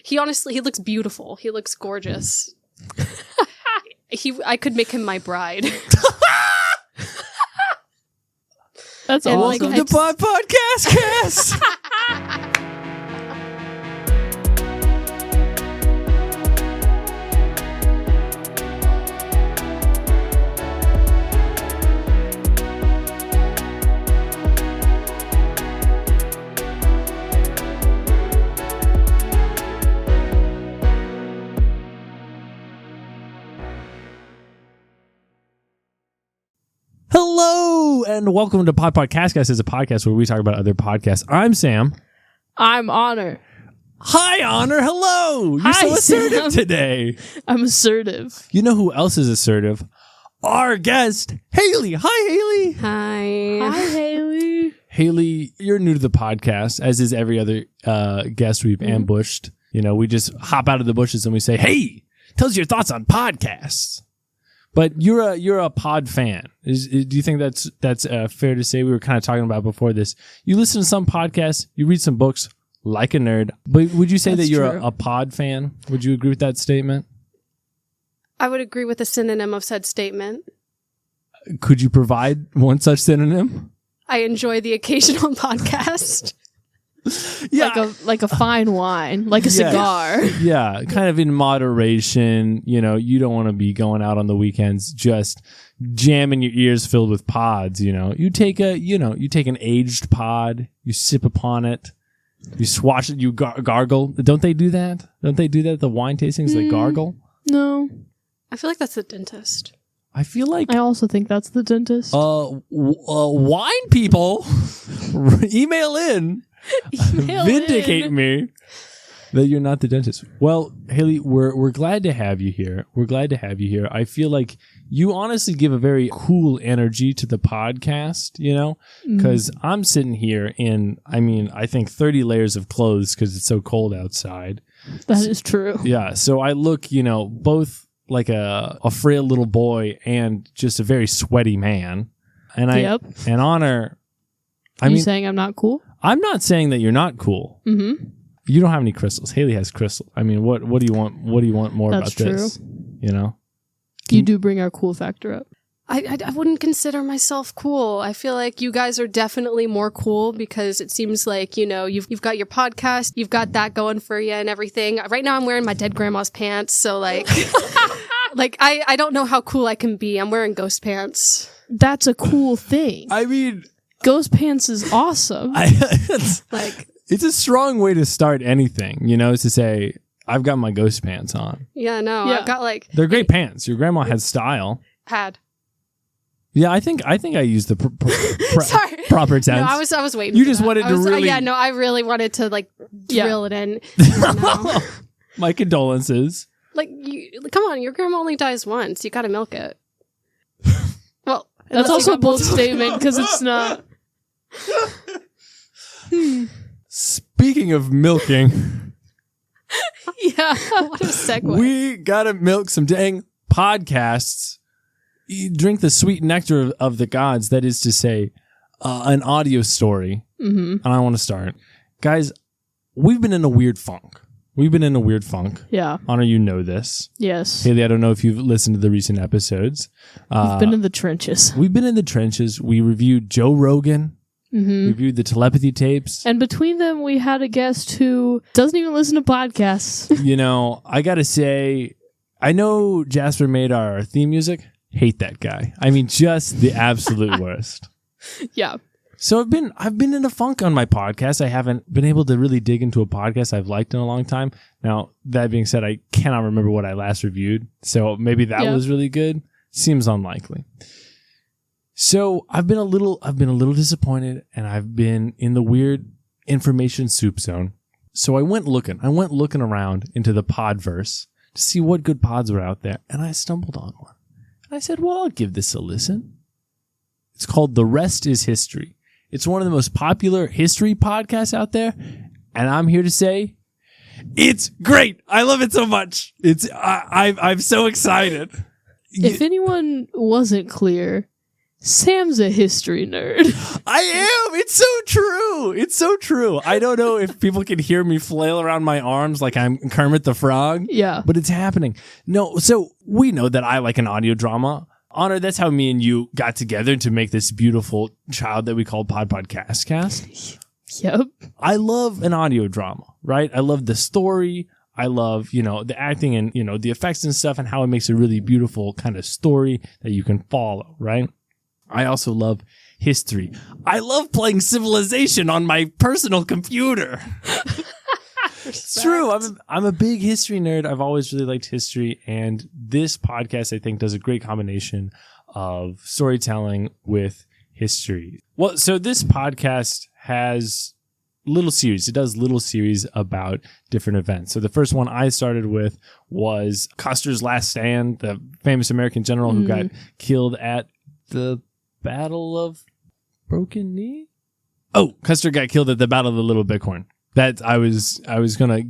He looks beautiful. He looks gorgeous. I could make him my bride. That's awesome. Welcome to Podpodcastcast. Hello, and welcome to Podpodcastcast. Is a podcast where we talk about other podcasts. I'm Sam. I'm Honor. Hi, Honor. Hello. You're Hi, so assertive Sam. today. I'm assertive. You know who else is assertive? Our guest, Hailey. Hi, Hailey. Hi. Hi, Hailey. Hailey, you're new to the podcast, as is every other guest we've ambushed. You know, we just hop out of the bushes and we say, "Hey, tell us your thoughts on podcasts." But you're a pod fan. Do you think that's fair to say? We were kind of talking about before this. You listen to some podcasts, you read some books, like a nerd. But would you say That's that you're true. a pod fan? Would you agree with that statement? I would agree with the synonym of said statement. Could you provide one such synonym? I enjoy the occasional podcast. Yeah, Like a fine wine, like a cigar. yeah, kind of in moderation. You know, you don't want to be going out on the weekends just jamming your ears filled with pods. You know, you take an aged pod, you sip upon it, you swash it, you gargle. Don't they do that? Don't they do that at the wine tastings? They gargle. No, I feel like that's the dentist. I feel like I also think that's the dentist. wine people email in. Vindicate me that you're not the dentist. Well, Hailey, we're glad to have you here. I feel like you honestly give a very cool energy to the podcast, you know, because I'm sitting here in, I think 30 layers of clothes because it's so cold outside. That is true. Yeah. So I look, both like a frail little boy and just a very sweaty man. And and Honor. Are you saying I'm not cool? I'm not saying that you're not cool. Mm-hmm. You don't have any crystals. Hailey has crystals. I mean, what do you want? What do you want more That's about this? You know, You do bring our cool factor up. I wouldn't consider myself cool. I feel like you guys are definitely more cool because it seems like, you've got your podcast, you've got that going for you and everything. Right now I'm wearing my dead grandma's pants, so like, I don't know how cool I can be. I'm wearing ghost pants. That's a cool thing. I mean, Ghost pants is awesome. it's a strong way to start anything, is to say, I've got my ghost pants on. Yeah, no, Yeah. I've got They're great pants. Your grandma had style. had. Yeah, I think I used the Sorry. proper tense. No, I was waiting. You for just that. wanted to really. Yeah, no, I really wanted to drill it in. No. My condolences. Come on, your grandma only dies once. You gotta milk it. Well, That's unless you also a got bold multiple- statement because it's not. Speaking of milking, Yeah, what a segue. we gotta milk some dang podcasts. You drink the sweet nectar of the gods. That is to say, an audio story. Mm-hmm. And I want to start, guys. We've been in a weird funk. Yeah. Honor, you know this. Yes. Hailey, I don't know if you've listened to the recent episodes. We've been in the trenches. We've been in the trenches. We reviewed Joe Rogan. Mm-hmm. Reviewed the telepathy tapes. And between them, we had a guest who doesn't even listen to podcasts. I gotta say, I know Jasper made our theme music. Hate that guy. I mean, just the absolute worst. Yeah. So I've been in a funk on my podcast. I haven't been able to really dig into a podcast I've liked in a long time. Now, that being said, I cannot remember what I last reviewed. So maybe that was really good. Seems unlikely. So I've been a little disappointed, and I've been in the weird information soup zone. So I went looking around into the podverse to see what good pods were out there, and I stumbled on one. And I said, well, I'll give this a listen. It's called The Rest is History. It's one of the most popular history podcasts out there, and I'm here to say it's great. I love it so much. I'm so excited. If anyone wasn't clear, Sam's a history nerd. I am. It's so true. It's so true. I don't know if people can hear me flail around my arms like I'm Kermit the Frog. Yeah. But it's happening. No, so we know that I like an audio drama. Honor, that's how me and you got together to make this beautiful child that we call Podpodcastcast. Yep. I love an audio drama, right? I love the story. I love, the acting and, the effects and stuff and how it makes a really beautiful kind of story that you can follow, right? I also love history. I love playing Civilization on my personal computer. It's true. I'm a big history nerd. I've always really liked history. And this podcast, I think, does a great combination of storytelling with history. Well, so this podcast has little series. It does little series about different events. So the first one I started with was Custer's Last Stand, the famous American general who got killed at the Battle of Broken Knee? Oh, Custer got killed at the Battle of the Little Bighorn. That I was gonna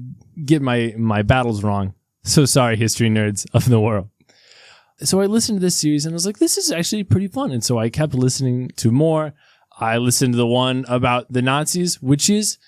get my battles wrong. So sorry, history nerds of the world. So I listened to this series and I was like, this is actually pretty fun. And so I kept listening to more. I listened to the one about the Nazis, which is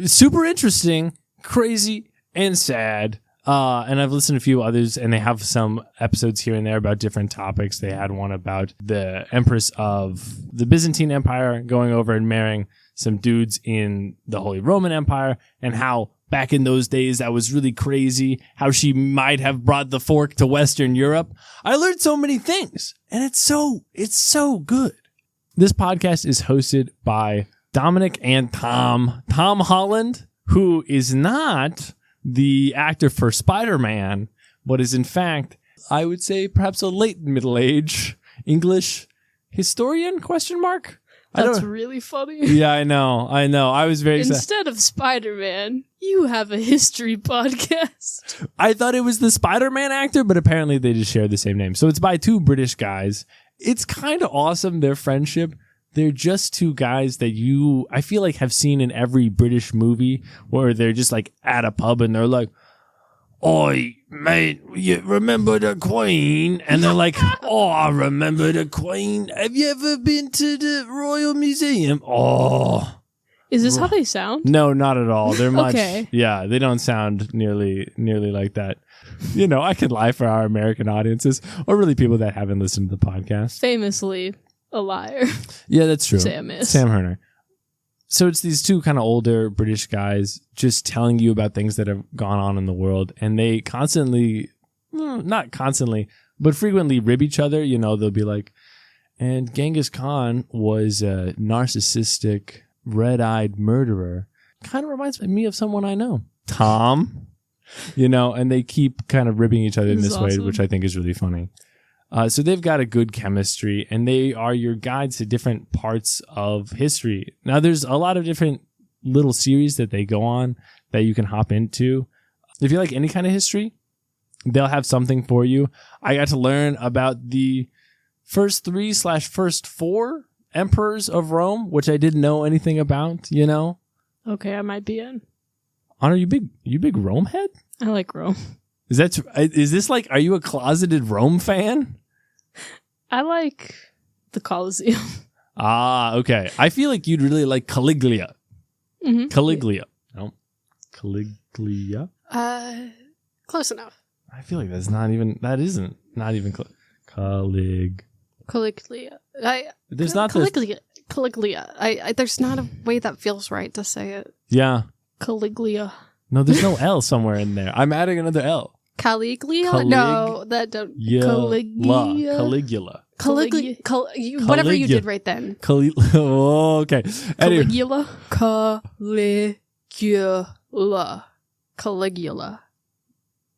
super interesting, crazy, and sad. And I've listened to a few others, and they have some episodes here and there about different topics. They had one about the Empress of the Byzantine Empire going over and marrying some dudes in the Holy Roman Empire, and how back in those days that was really crazy, how she might have brought the fork to Western Europe. I learned so many things, and it's so good. This podcast is hosted by Dominic and Tom Holland, who is not the actor for Spider-Man, but is in fact, I would say, perhaps a late middle-age English historian, ? That's really funny. Yeah, I know. I was very sad. Instead of Spider-Man, you have a history podcast. I thought it was the Spider-Man actor, but apparently they just share the same name. So it's by two British guys. It's kind of awesome, their friendship. They're just two guys that I feel like have seen in every British movie where they're just like at a pub and they're like, "Oi, mate, you remember the Queen?" And they're like, "Oh, I remember the Queen. Have you ever been to the Royal Museum?" Oh. Is this how they sound? No, not at all. They're much, okay. Yeah, they don't sound nearly like that. I could lie for our American audiences or really people that haven't listened to the podcast. Famously a liar. Yeah, that's true. Sam Herner. So it's these two kind of older British guys just telling you about things that have gone on in the world. And they constantly, not constantly, but frequently rib each other. They'll be like, and Genghis Khan was a narcissistic, red-eyed murderer. Kind of reminds me of someone I know. Tom. And they keep kind of ribbing each other in this way, which I think is really funny. So they've got a good chemistry, and they are your guides to different parts of history. Now, there's a lot of different little series that they go on that you can hop into. If you like any kind of history, they'll have something for you. I got to learn about the first 3/first 4 emperors of Rome, which I didn't know anything about, Okay, I might be in. Honor, you big Rome head? I like Rome. Is this like, are you a closeted Rome fan? I like the Colosseum. Ah, okay. I feel like you'd really like Caligula. Mm-hmm. Caligula. No. Caligula? Close enough. I feel like isn't Caligula. There's not Caligula. Caligula. There's not a way that feels right to say it. Yeah. Caligula. No, there's no L somewhere in there. I'm adding another L. Caligula? No, that don't. Caligula. Whatever you did right then. Oh, okay. Anyway. Caligula.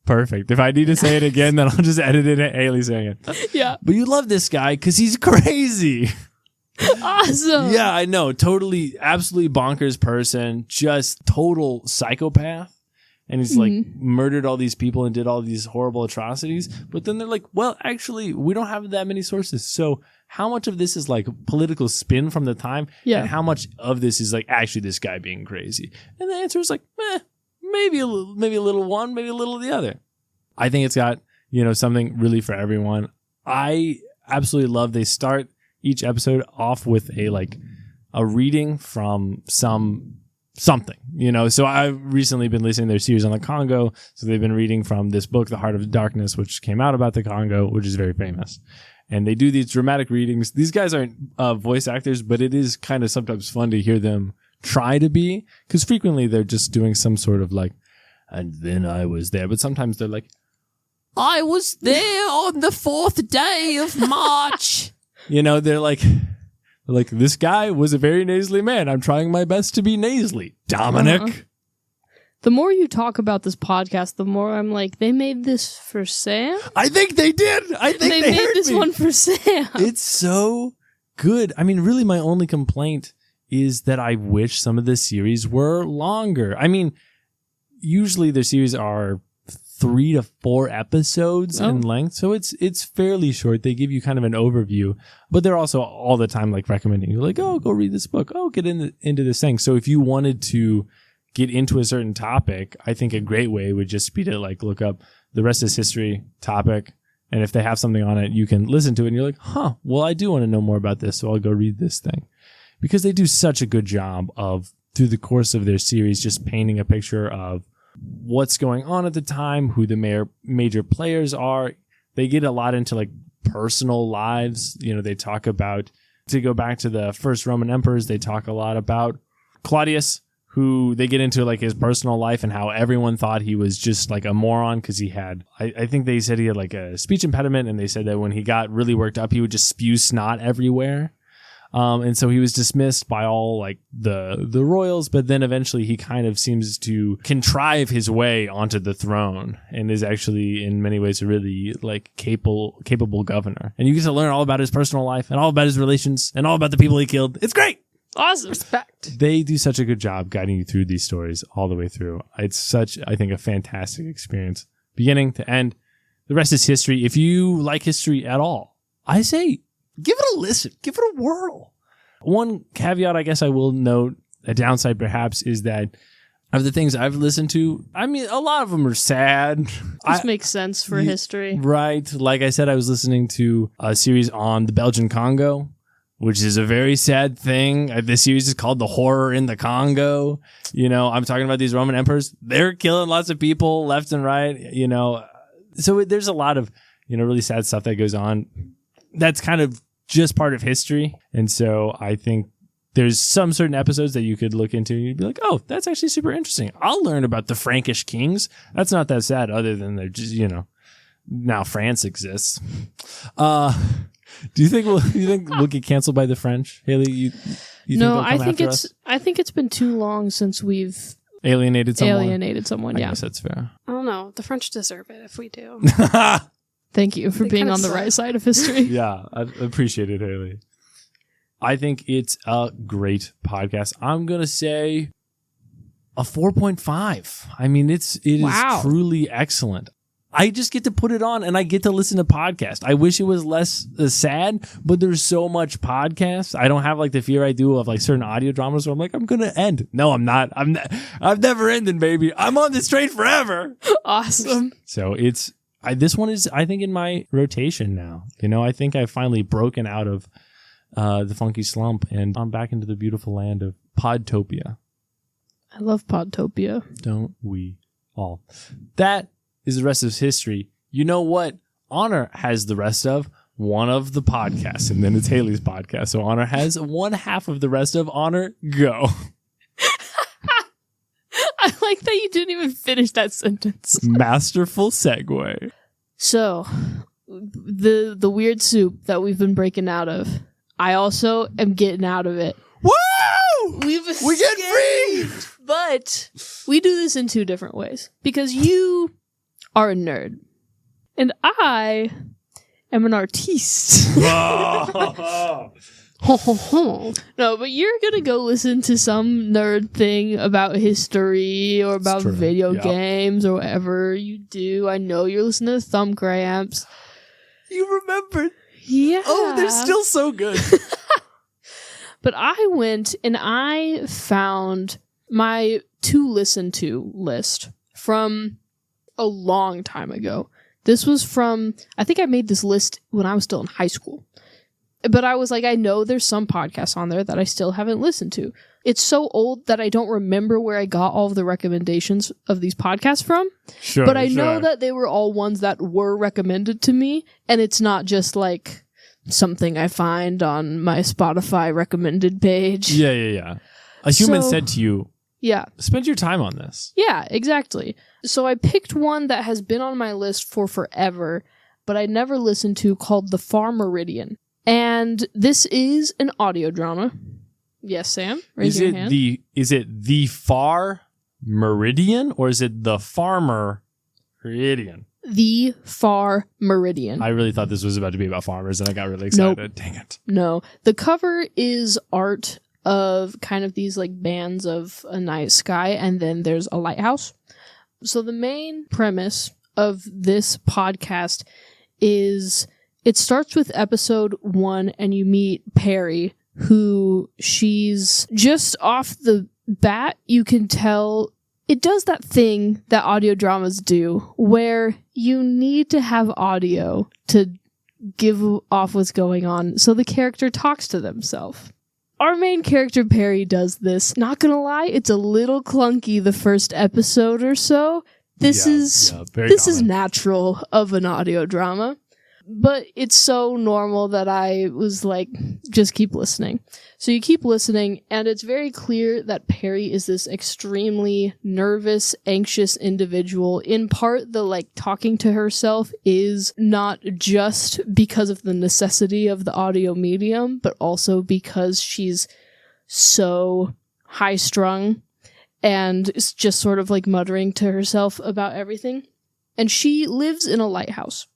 Perfect. If I need to say it again, then I'll just edit it at Hailey saying it. Yeah. But you love this guy because he's crazy. Awesome. Yeah, I know. Totally, absolutely bonkers person. Just total psychopath. And he's like murdered all these people and did all these horrible atrocities. But then they're like, well, actually, we don't have that many sources. So how much of this is like political spin from the time? Yeah. And how much of this is like actually this guy being crazy? And the answer is like, maybe a little one, maybe a little the other. I think it's got, something really for everyone. I absolutely love they start each episode off with a reading from something, So I've recently been listening to their series on the Congo. So they've been reading from this book, The Heart of Darkness, which came out about the Congo, which is very famous. And they do these dramatic readings. These guys aren't voice actors, but it is kind of sometimes fun to hear them try to be, because frequently they're just doing some sort of and then I was there. But sometimes they're like, I was there on the 4th day of March. They're like, this guy was a very nasally man. I'm trying my best to be nasally. Dominic. The more you talk about this podcast, the more I'm like, they made this for Sam? I think they did. I think they made this one for Sam. It's so good. I mean, really, my only complaint is that I wish some of the series were longer. I mean, usually their series are 3 to 4 episodes in length, so it's fairly short. They give you kind of an overview, but they're also all the time recommending you, oh, go read this book, oh, get into this thing. So if you wanted to get into a certain topic, I think a great way would just be to look up the rest is history topic, and if they have something on it, you can listen to it and you're like, well, I do want to know more about this, so I'll go read this thing. Because they do such a good job of, through the course of their series, just painting a picture of what's going on at the time, who the major players are. They get a lot into personal lives. They talk about, to go back to the first Roman emperors, they talk a lot about Claudius, who they get into his personal life and how everyone thought he was just a moron because he had, I think they said he had a speech impediment, and they said that when he got really worked up, he would just spew snot everywhere. And so he was dismissed by all the royals, but then eventually he kind of seems to contrive his way onto the throne and is actually in many ways a really capable governor. And you get to learn all about his personal life and all about his relations and all about the people he killed. It's great. Awesome. Respect. They do such a good job guiding you through these stories all the way through. It's such, I think, a fantastic experience, beginning to end. The rest is history. If you like history at all, I say give it a listen. Give it a whirl. One caveat, I guess I will note, a downside perhaps, is that of the things I've listened to, I mean, a lot of them are sad. This makes sense for history. Right. Like I said, I was listening to a series on the Belgian Congo, which is a very sad thing. This series is called The Horror in the Congo. I'm talking about these Roman emperors. They're killing lots of people left and right, So there's a lot of, really sad stuff that goes on. That's kind of just part of history. And so I think there's some certain episodes that you could look into and you'd be like, oh, that's actually super interesting. I'll learn about the Frankish kings. That's not that sad, other than they're just, now France exists. Do you think we'll get canceled by the French, Hailey? You no, think I think it's been too long since we've alienated someone. Yeah, I guess that's fair. I don't know. The French deserve it if we do. Thank you for being on the right side of history. Yeah, I appreciate it, Hailey. I think it's a great podcast. I'm gonna say a 4.5. I mean, it is truly excellent. I just get to put it on and I get to listen to podcasts. I wish it was less sad, but there's so much podcast. I don't have the fear I do of certain audio dramas where I'm I'm going to end. No, I'm not. I've never ended, baby. I'm on this train forever. Awesome. So this one is, I think, in my rotation now. I think I've finally broken out of the funky slump and I'm back into the beautiful land of Podtopia. I love Podtopia. Don't we all? That is the rest of history. You know what? Honor has the rest of one of the podcasts, and then it's Hailey's podcast. So Honor has one half of the rest of Honor. Go. I like that you didn't even finish that sentence. Masterful segue. So, the weird soup that we've been breaking out of, I also am getting out of it. Woo! We get free! But we do this in 2 different ways. Because you are a nerd. And I am an artiste. No, but you're going to go listen to some nerd thing about history or about video games or whatever you do. I know you're listening to Thumb Cramps. You remembered. Yeah. Oh, they're still so good. But I went and I found my to listen to list from a long time ago. This was from, I think I made this list when I was still in high school. But I was like, I know there's some podcasts on there that I still haven't listened to. It's so old that I don't remember where I got all of the recommendations of these podcasts from. Sure, but I know that they were all ones that were recommended to me, and it's not just like something I find on my Spotify recommended page. Yeah. A human said to you, yeah, spend your time on this. Yeah, exactly. So I picked one that has been on my list for forever, but I never listened to, called The Far Meridian. And this is an audio drama. Yes, Sam? Raise your hand. Is it The Far Meridian or is it The Farmer Meridian? The Far Meridian. I really thought this was about to be about farmers and I got really excited. Nope. Dang it. No. The cover is art of kind of these like bands of a night sky, and then there's a lighthouse. So the main premise of this podcast is it starts with episode 1 and you meet Perry, who she's just off the bat, you can tell it does that thing that audio dramas do where you need to have audio to give off what's going on so the character talks to themselves. Our main character Perry does this. Not gonna lie, it's a little clunky the first episode or so. This is natural of an audio drama. But it's so normal that I was like, just keep listening. So you keep listening, and it's very clear that Perry is this extremely nervous, anxious individual. In part, the like talking to herself is not just because of the necessity of the audio medium, but also because she's so high-strung and is just sort of like muttering to herself about everything. And she lives in a lighthouse.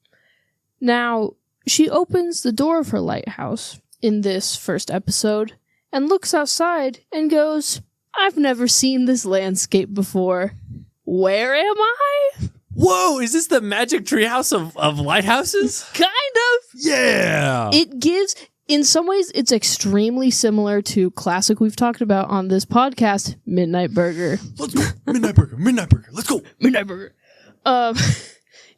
Now, she opens the door of her lighthouse in this first episode and looks outside and goes, I've never seen this landscape before. Where am I? Whoa, is this the magic treehouse of lighthouses? Kind of. Yeah. It gives, in some ways, it's extremely similar to classic we've talked about on this podcast, Midnight Burger. Let's go. Midnight Burger. Let's go. Midnight Burger.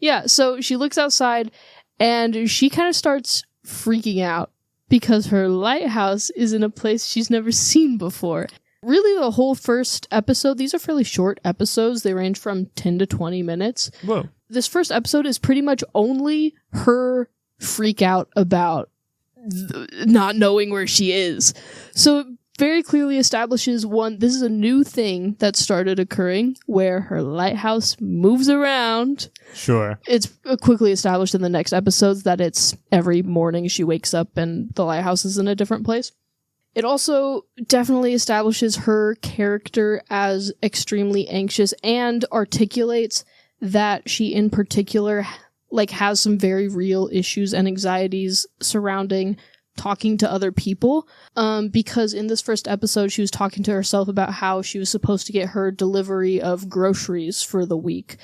Yeah, so she looks outside and she kind of starts freaking out because her lighthouse is in a place she's never seen before. Really, the whole first episode, these are fairly short episodes. They range from 10 to 20 minutes. Whoa. This first episode is pretty much only her freak out about not knowing where she is. So it very clearly establishes, one, this is a new thing that started occurring where her lighthouse moves around. Sure. It's quickly established in the next episodes that it's every morning she wakes up and the lighthouse is in a different place. It also definitely establishes her character as extremely anxious and articulates that she in particular like has some very real issues and anxieties surrounding talking to other people, because in this first episode she was talking to herself about how she was supposed to get her delivery of groceries for the week,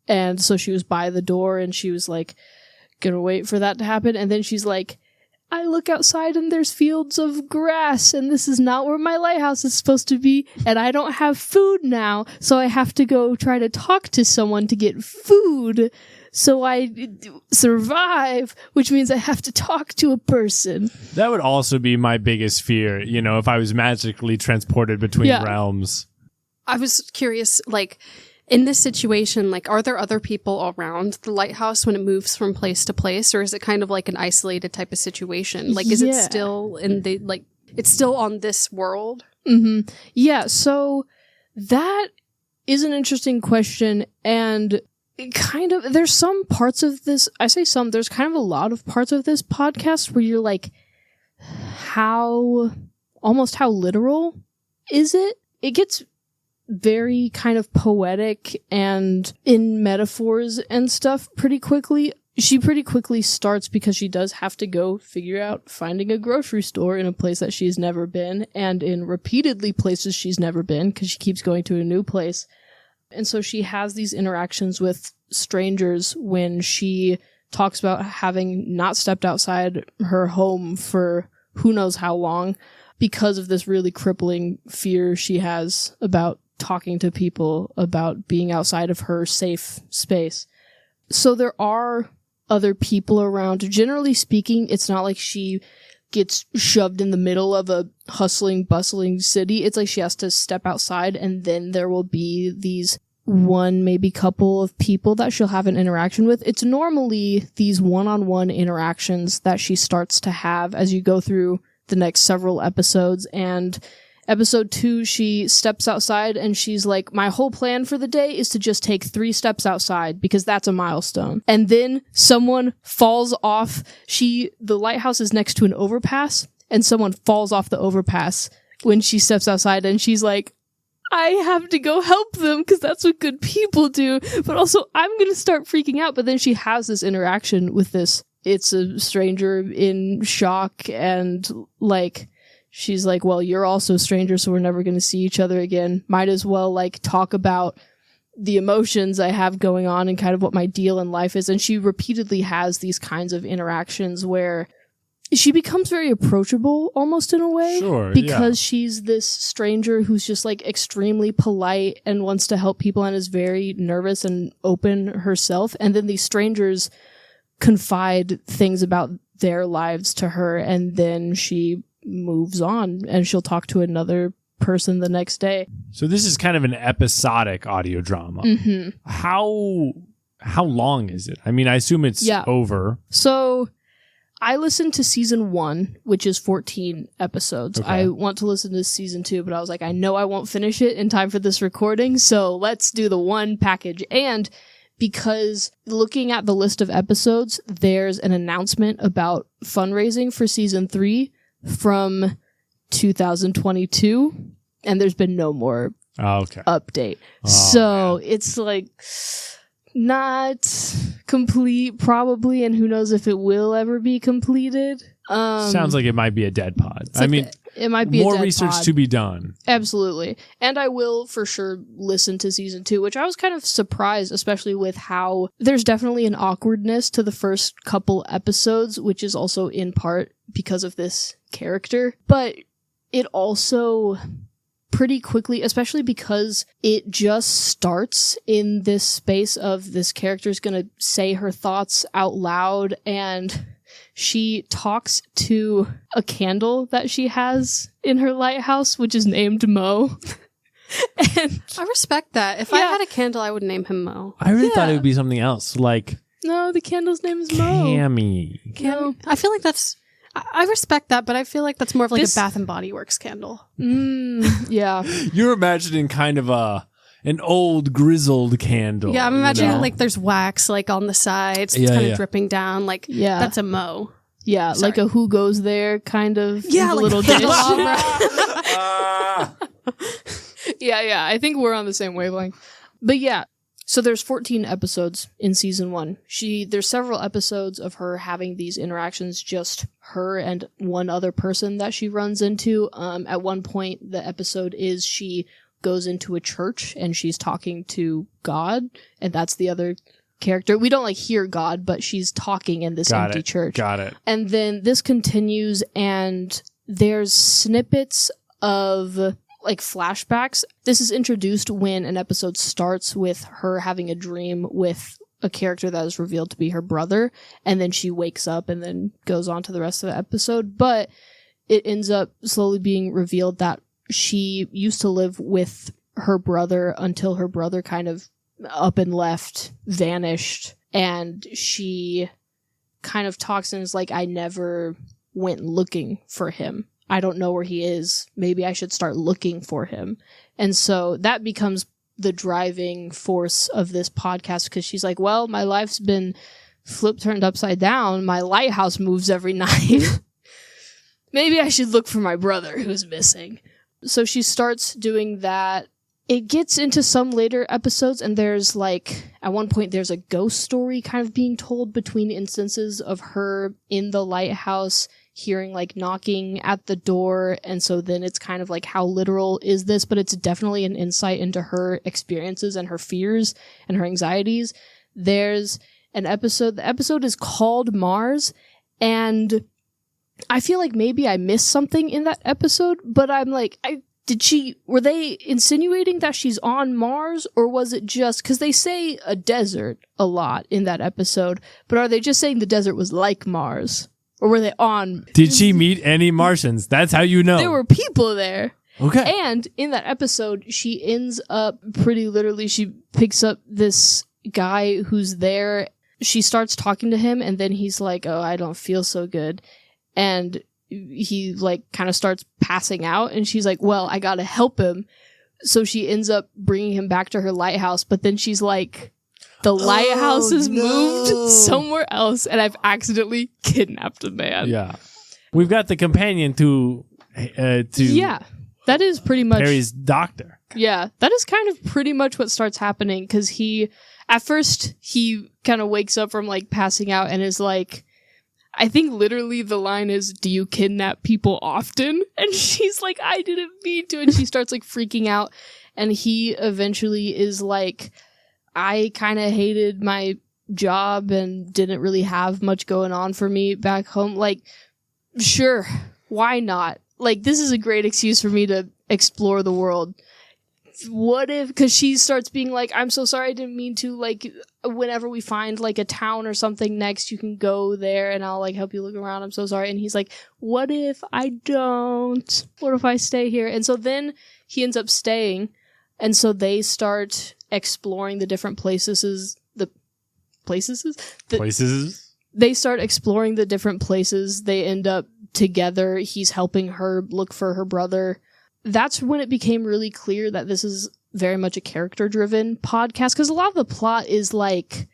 and so she was by the door and she was like gonna wait for that to happen, and then she's like, I look outside and there's fields of grass and this is not where my lighthouse is supposed to be, and I don't have food now, so I have to go try to talk to someone to get food so I survive, which means I have to talk to a person. That would also be my biggest fear, you know, if I was magically transported between realms. I was curious, like, in this situation, like, are there other people around the lighthouse when it moves from place to place, or is it kind of like an isolated type of situation? Like, is it still in the, like, it's still on this world? Mm-hmm. Yeah, so that is an interesting question, and kind of, there's some parts of this, I say some, there's kind of a lot of parts of this podcast where you're like, how literal is it? It gets very kind of poetic and in metaphors and stuff pretty quickly. She pretty quickly starts because she does have to go figure out finding a grocery store in a place that she's never been, and in repeatedly places she's never been because she keeps going to a new place. And so she has these interactions with strangers when she talks about having not stepped outside her home for who knows how long because of this really crippling fear she has about talking to people, about being outside of her safe space. So there are other people around. Generally speaking, it's not like she gets shoved in the middle of a hustling, bustling city. It's like she has to step outside, and then there will be these one, maybe couple of people that she'll have an interaction with. It's normally these one-on-one interactions that she starts to have as you go through the next several episodes. And episode 2, she steps outside and she's like, my whole plan for the day is to just take 3 steps outside because that's a milestone. And then someone falls off. The lighthouse is next to an overpass, and someone falls off the overpass when she steps outside, and she's like, I have to go help them because that's what good people do. But also, I'm going to start freaking out. But then she has this interaction with it's a stranger in shock, and like, she's like, well, you're also a stranger, so we're never going to see each other again. Might as well like talk about the emotions I have going on and kind of what my deal in life is. And she repeatedly has these kinds of interactions where she becomes very approachable almost in a way. Sure, because she's this stranger who's just like extremely polite and wants to help people and is very nervous and open herself. And then these strangers confide things about their lives to her, and then she moves on and she'll talk to another person the next day. So this is kind of an episodic audio drama. Mm-hmm. How long is it? I mean, I assume it's over. So I listened to season 1, which is 14 episodes. Okay. I want to listen to season 2, but I was like, I know I won't finish it in time for this recording, so let's do the one package. And because looking at the list of episodes, there's an announcement about fundraising for season 3 from 2022, and there's been no more update. So man. It's like not complete probably, and who knows if it will ever be completed. Sounds like it might be a dead pod. I mean, it might be more a dead research pod. To be done. Absolutely. And I will for sure listen to season 2, which I was kind of surprised, especially with how there's definitely an awkwardness to the first couple episodes, which is also in part because of this character. But it also pretty quickly, especially because it just starts in this space of this character's gonna say her thoughts out loud, and she talks to a candle that she has in her lighthouse, which is named Mo. And I respect that. If I had a candle, I would name him Mo. I really thought it would be something else, like... No, the candle's name is Mo. Cammy. No. I feel like that's... I respect that, but I feel like that's more of like a Bath and Body Works candle. Yeah. You're imagining kind of an old grizzled candle. Yeah, I'm imagining like there's wax like on the sides. It's kind of dripping down. Like, that's a Mo. Yeah, Sorry. like a Who Goes There kind of like little dish. Yeah, I think we're on the same wavelength. But yeah, so there's 14 episodes in season 1. There's several episodes of her having these interactions, just her and one other person that she runs into. At one point, the episode is she goes into a church and she's talking to God, and that's the other character. We don't like hear God, but she's talking in this empty church. Got it. And then this continues, and there's snippets of like flashbacks. This is introduced when an episode starts with her having a dream with a character that is revealed to be her brother, and then she wakes up and then goes on to the rest of the episode. But it ends up slowly being revealed that she used to live with her brother until her brother kind of up and left, vanished, and she kind of talks and is like, I never went looking for him. I don't know where he is. Maybe I should start looking for him. And so that becomes the driving force of this podcast, because she's like, well, my life's been turned upside down. My lighthouse moves every night. Maybe I should look for my brother who's missing. So she starts doing that. It gets into some later episodes, and there's like, at one point, there's a ghost story kind of being told between instances of her in the lighthouse, hearing like knocking at the door. And so then it's kind of like, how literal is this? But it's definitely an insight into her experiences and her fears and her anxieties. There's an episode, the episode is called Mars, and I feel like maybe I missed something in that episode, but I'm like, were they insinuating that she's on Mars, or was it just, because they say a desert a lot in that episode, but are they just saying the desert was like Mars? Or were they on? Did she meet any Martians? That's how you know. There were people there. Okay. And in that episode, she ends up pretty literally, she picks up this guy who's there. She starts talking to him, and then he's like, oh, I don't feel so good. And he like kind of starts passing out, and she's like, well, I gotta help him. So she ends up bringing him back to her lighthouse, but then she's like, the lighthouse has moved somewhere else, and I've accidentally kidnapped a man. Yeah. We've got the companion to yeah, that is pretty much Perry's doctor. Yeah, that is kind of pretty much what starts happening, because at first he kind of wakes up from like passing out and is like, I think literally the line is, do you kidnap people often? And she's like, I didn't mean to. And she starts like freaking out. And he eventually is like, I kind of hated my job and didn't really have much going on for me back home. Like, sure, why not? Like, this is a great excuse for me to explore the world. What if, because she starts being like, I'm so sorry, I didn't mean to, like, whenever we find like a town or something next, you can go there and I'll like help you look around, I'm so sorry. And he's like, what if I don't? What if I stay here? And so then he ends up staying, and so they start exploring the different places. They start exploring the different places. They end up together. He's helping her look for her brother. That's when it became really clear that this is very much a character-driven podcast, because a lot of the plot is like,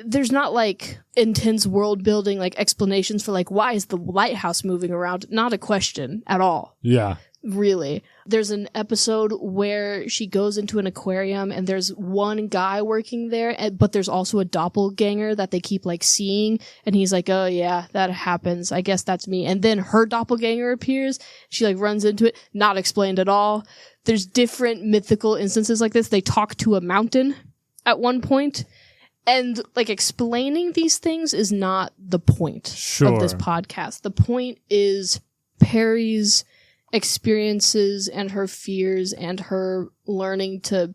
there's not like intense world building, like explanations for like, why is the lighthouse moving around? Not a question at all. Yeah. Really. There's an episode where she goes into an aquarium and there's one guy working there, but there's also a doppelganger that they keep like seeing, and he's like, oh yeah, that happens, I guess that's me. And then her doppelganger appears, she like runs into it, not explained at all. There's different mythical instances like this. They talk to a mountain at one point, and like explaining these things is not the point of this podcast. The point is Perry's experiences and her fears and her learning to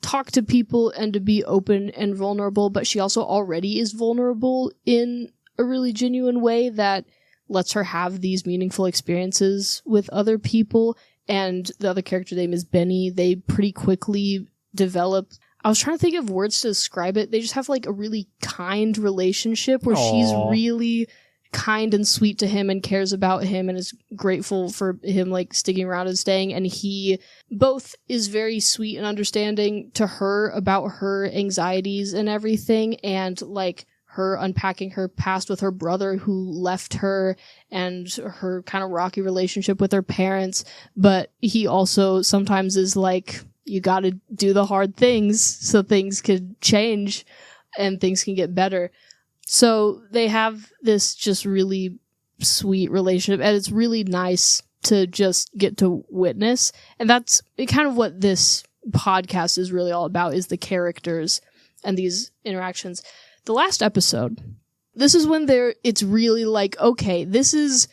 talk to people and to be open and vulnerable, but she also already is vulnerable in a really genuine way that lets her have these meaningful experiences with other people. And the other character name is Benny. They pretty quickly develop, I was trying to think of words to describe it, they just have like a really kind relationship where she's really kind and sweet to him and cares about him and is grateful for him like sticking around and staying, and he both is very sweet and understanding to her about her anxieties and everything, and like her unpacking her past with her brother who left her and her kind of rocky relationship with her parents. But he also sometimes is like, you gotta do the hard things so things could change and things can get better. So they have this just really sweet relationship, and it's really nice to just get to witness. And that's kind of what this podcast is really all about, is the characters and these interactions. The last episode, this is when it's really like, okay, this is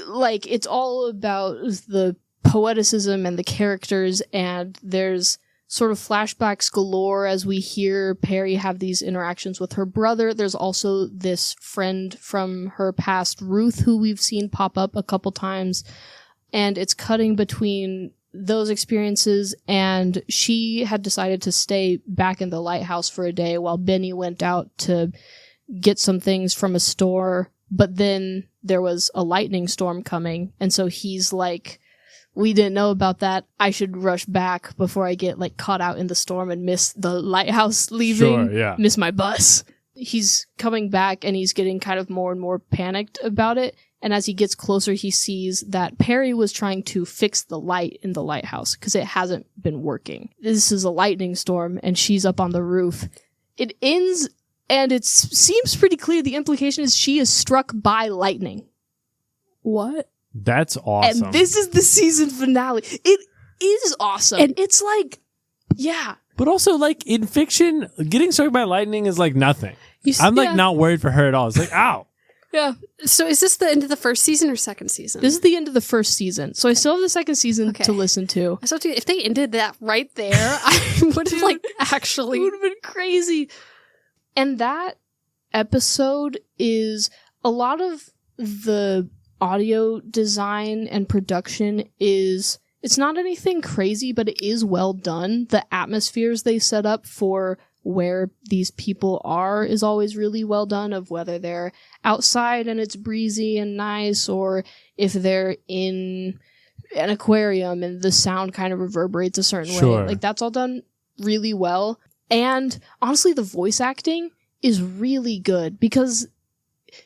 like, it's all about the poeticism and the characters, and there's sort of flashbacks galore as we hear Perry have these interactions with her brother. There's also this friend from her past, Ruth, who we've seen pop up a couple times, and it's cutting between those experiences, and she had decided to stay back in the lighthouse for a day while Benny went out to get some things from a store, but then there was a lightning storm coming, and so he's like, we didn't know about that. I should rush back before I get like caught out in the storm and miss the lighthouse leaving, miss my bus. He's coming back and he's getting kind of more and more panicked about it. And as he gets closer, he sees that Perry was trying to fix the light in the lighthouse because it hasn't been working. This is a lightning storm and she's up on the roof. It ends and it seems pretty clear. The implication is she is struck by lightning. What? That's awesome. And this is the season finale. It is awesome. And it's like, yeah. But also, like, in fiction, getting struck by lightning is like nothing. I'm like not worried for her at all. It's like, ow. Yeah. So is this the end of the first season or second season? This is the end of the first season. So I still have the second season to listen to. So if they ended that right there, I would have like actually... It would have been crazy. And that episode is a lot of the audio design and production it's not anything crazy, but it is well done. The atmospheres they set up for where these people are is always really well done, of whether they're outside and it's breezy and nice, or if they're in an aquarium and the sound kind of reverberates a certain way. Like, that's all done really well. And honestly, the voice acting is really good, because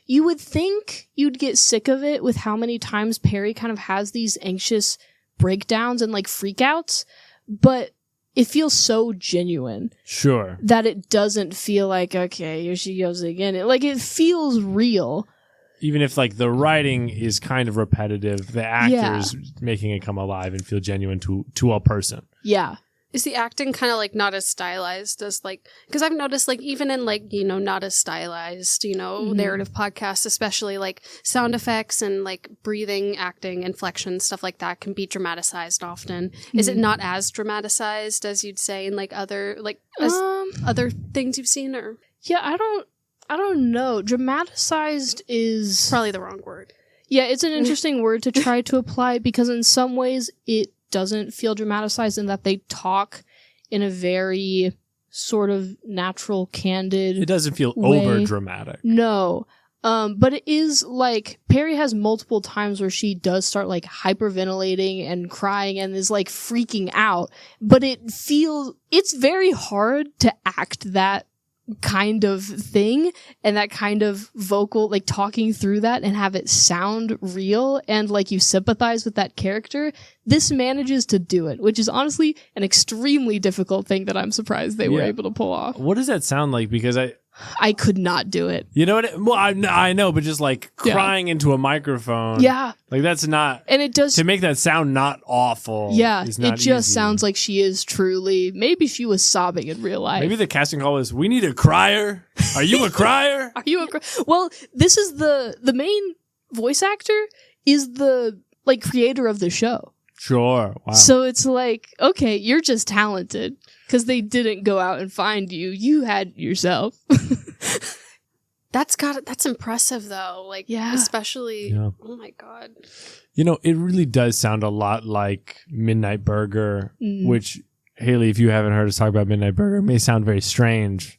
you would think you'd get sick of it with how many times Perry kind of has these anxious breakdowns and like freakouts, but it feels so genuine. Sure. That it doesn't feel like, okay, here she goes again. It feels real. Even if like the writing is kind of repetitive, the actors making it come alive and feel genuine to a person. Yeah. Is the acting kind of like not as stylized as like, because I've noticed like even in like, you know, not as stylized, you know, narrative podcasts, especially like sound effects and like breathing, acting, inflection, stuff like that can be dramatized often. Is it not as dramatized as you'd say in like other other things you've seen? Or yeah, I don't know. Dramatized is probably the wrong word. Yeah, it's an interesting word to try to apply, because in some ways it doesn't feel dramatized in that they talk in a very sort of natural, candid It doesn't feel way. over dramatic. No. But it is like Perry has multiple times where she does start like hyperventilating and crying and is like freaking out, but it's very hard to act that kind of thing and that kind of vocal, like talking through that and have it sound real and like you sympathize with that character. This manages to do it, which is honestly an extremely difficult thing that I'm surprised they were able to pull off. What does that sound like? Because I could not do it. You know what? Well, I know, but just like crying into a microphone. Yeah. Like that's not. And it does. To make that sound not awful. Yeah. Is not it just easy. sounds like she is truly. Maybe she was sobbing in real life. Maybe the casting call is, we need a crier. Are you a crier? Are you a Well, this is the main voice actor is the like creator of the show. Sure. Wow. So it's like, okay, you're just talented because they didn't go out and find you. You had yourself. That's impressive though. Like, especially, oh my God. You know, it really does sound a lot like Midnight Burger, which, Hailey, if you haven't heard us talk about Midnight Burger, may sound very strange.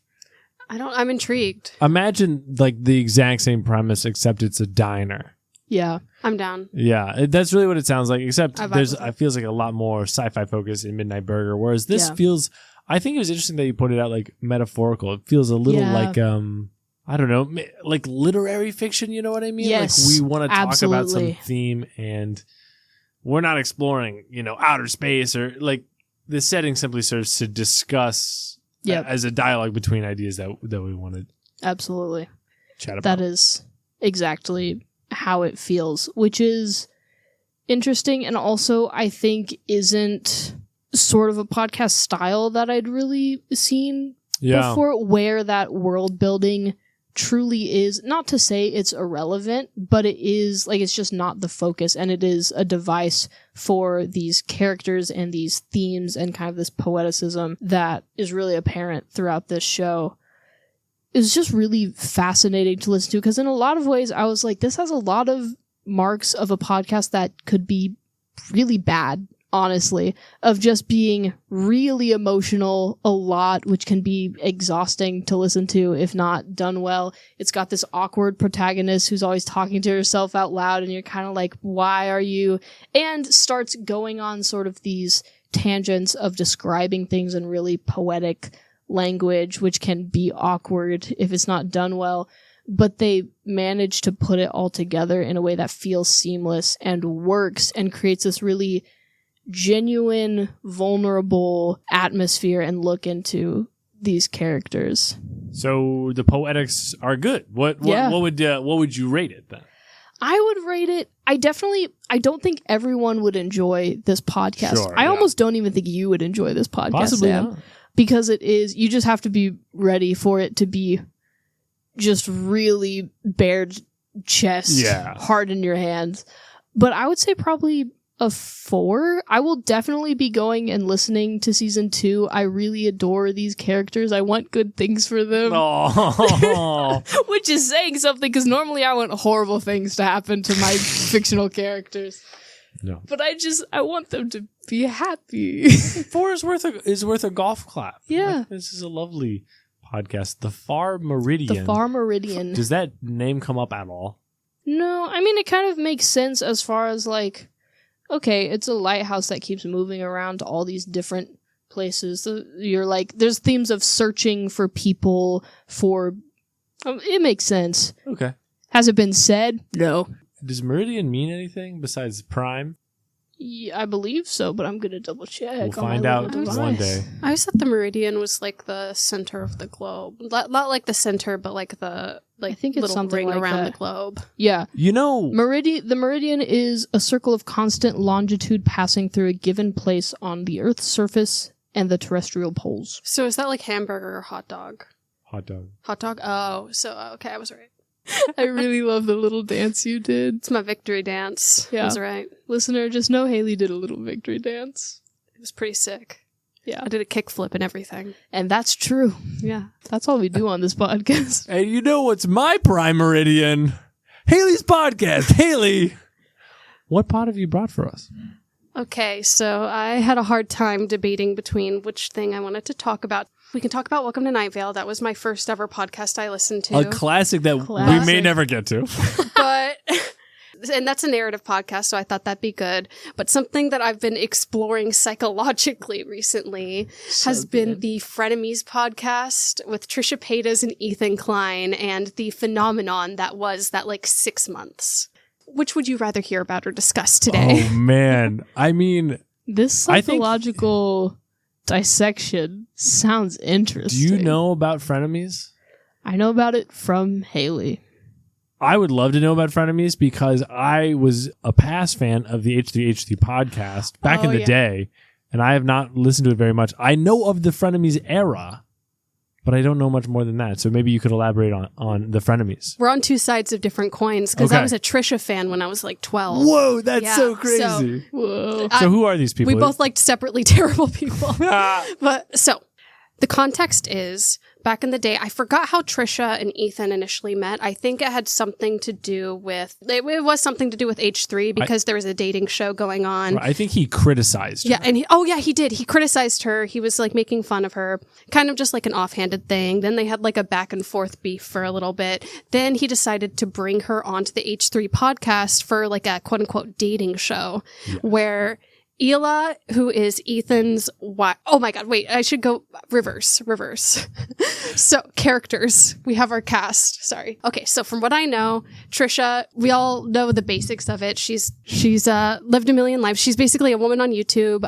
I'm intrigued. Imagine like the exact same premise, except it's a diner. Yeah. I'm down. Yeah, that's really what it sounds like, except I feels like a lot more sci-fi focus in Midnight Burger, whereas this feels, I think it was interesting that you pointed out like metaphorical. It feels a little like, I don't know, like literary fiction, you know what I mean? Yes, like we want to talk about some absolutely. theme and we're not exploring, you know, outer space, or like the setting simply serves to discuss as a dialogue between ideas that we want to absolutely chat about. That is exactly how it feels, which is interesting, and also I think isn't sort of a podcast style that I'd really seen before, where that world building truly is, not to say it's irrelevant, but it is like, it's just not the focus, and it is a device for these characters and these themes and kind of this poeticism that is really apparent throughout this show. It's just really fascinating to listen to, because in a lot of ways I was like, this has a lot of marks of a podcast that could be really bad, honestly, of just being really emotional a lot, which can be exhausting to listen to if not done well. It's got this awkward protagonist who's always talking to herself out loud, and you're kind of like, why are you? And starts going on sort of these tangents of describing things in really poetic language, which can be awkward if it's not done well, but they manage to put it all together in a way that feels seamless and works and creates this really genuine, vulnerable atmosphere and look into these characters. So the poetics are good. What would you rate it then? I would rate it. I don't think everyone would enjoy this podcast. Sure, I almost don't even think you would enjoy this podcast, Possibly Sam. not. Because it is, you just have to be ready for it to be just really bare chest, hard in your hands. But I would say probably a 4. I will definitely be going and listening to season 2. I really adore these characters. I want good things for them. Oh. Which is saying something, because normally I want horrible things to happen to my fictional characters. No. But I want them to be happy. 4 is worth a golf clap. Yeah. Like, this is a lovely podcast. The Far Meridian. The Far Meridian. Does that name come up at all? No, I mean, it kind of makes sense as far as like, okay, it's a lighthouse that keeps moving around to all these different places. So you're like, there's themes of searching for people for, it makes sense. Okay. Has it been said? No. Does Meridian mean anything besides prime? Yeah, I believe so, but I'm going to double check. We'll on find my out little device. one day. I always thought the meridian was like the center of the globe. Not like the center, but like the I think it's little something ring like around that. the globe. Yeah. You know, The meridian is a circle of constant longitude passing through a given place on the Earth's surface and the terrestrial poles. So is that like hamburger or hot dog? hot dog. Hot dog? Oh, so okay, I was right. I really love the little dance you did. It's my victory dance. Yeah. I was right. Listener, just know Hailey did a little victory dance. It was pretty sick. Yeah. I did a kickflip and everything. And that's true. Yeah. That's all we do on this podcast. And you know what's my prime meridian? Haley's podcast. Haley, what pod have you brought for us? Okay, so I had a hard time debating between which thing I wanted to talk about. We can talk about Welcome to Night Vale. That was my first ever podcast I listened to. A classic that we Classic. may never get to. But and that's a narrative podcast, so I thought that'd be good. But something that I've been exploring psychologically recently has been the Frenemies podcast with Trisha Paytas and Ethan Klein, and the phenomenon that was that like 6 months. Which would you rather hear about or discuss today? Oh, man. I mean, This I think- psychological dissection sounds do interesting. you know about Frenemies? I know about it from Hailey. I would love to know about Frenemies because I was a past fan of the H3H3 podcast back in the day, and I have not listened to it very much. I know of the Frenemies era, but I don't know much more than that. So maybe you could elaborate on the Frenemies. We're on two sides of different coins, because I Okay. was a Trisha fan when I was like 12. Whoa, that's Yeah, so so- crazy. Whoa. So who are these people? We both liked separately terrible people. But so the context is back in the day, I forgot how Trisha and Ethan initially met. I think it had something to do with it was something to do with H3 because there was a dating show going on. I think he criticized her. Yeah, and he did. He criticized her. He was like making fun of her, kind of just like an offhanded thing. Then they had like a back and forth beef for a little bit. Then he decided to bring her onto the H3 podcast for like a quote unquote dating show where Ela, who is Ethan's wife. Oh my God, wait, I should go reverse. So, characters. We have our cast. Sorry. Okay, so from what I know, Trisha, we all know the basics of it. She's lived a million lives. She's basically a woman on YouTube.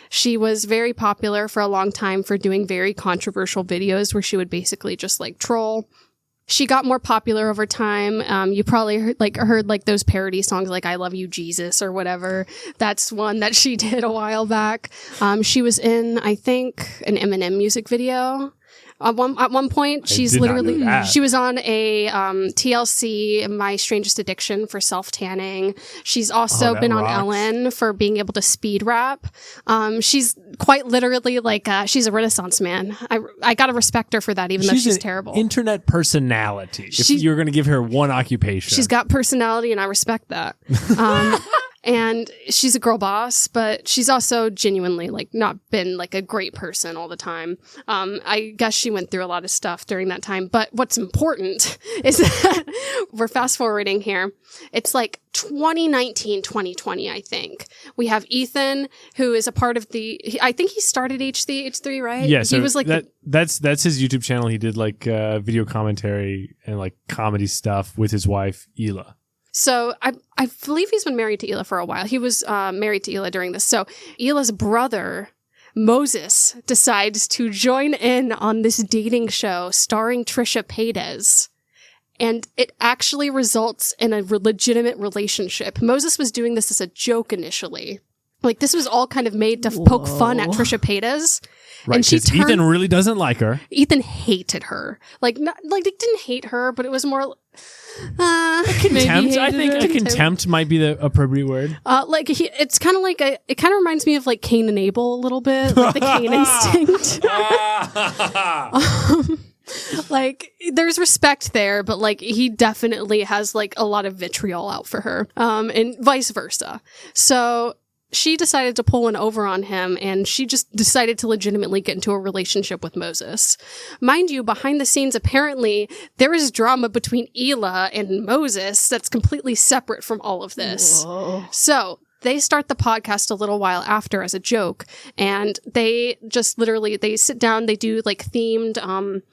She was very popular for a long time for doing very controversial videos where she would basically just like troll. She got more popular over time. You probably heard those parody songs like I Love You, Jesus, or whatever. That's one that she did a while back. She was in, I think, an Eminem music video. At one point, she's did not literally, know that. she was on a TLC, My Strangest Addiction, for self-tanning. She's also that been on rocks. Ellen for being able to speed rap. She's quite literally like, she's a Renaissance man. I gotta respect her for that, even though she's an terrible. internet personality. If you're going to give her one occupation. She's got personality, and I respect that. And she's a girl boss, but she's also genuinely like not been like a great person all the time. I guess she went through a lot of stuff during that time. But what's important is that we're fast forwarding here. It's like 2019, 2020, I think. We have Ethan, who is a part of I think he started H3, right? Yeah, so he was like that's his YouTube channel. He did like video commentary and like comedy stuff with his wife, Ela. So I believe he's been married to Ela for a while. He was married to Ela during this. So Ela's brother, Moses, decides to join in on this dating show starring Trisha Paytas. And it actually results in a legitimate relationship. Moses was doing this as a joke initially. Like, this was all kind of made to poke fun at Trisha Paytas. Right, and Ethan really doesn't like her. Ethan hated her. Like, they didn't hate her, but it was more... contempt. I think a contempt might be the appropriate word. It's kind of like it kind of reminds me of like Cain and Abel a little bit, like the Cain instinct. Like, there's respect there, but like he definitely has like a lot of vitriol out for her, and vice versa. So she decided to pull one over on him, and she just decided to legitimately get into a relationship with Moses. Mind you, behind the scenes, apparently, there is drama between Elah and Moses that's completely separate from all of this. Whoa. So they start the podcast a little while after as a joke, and they just literally, they sit down, they do like themed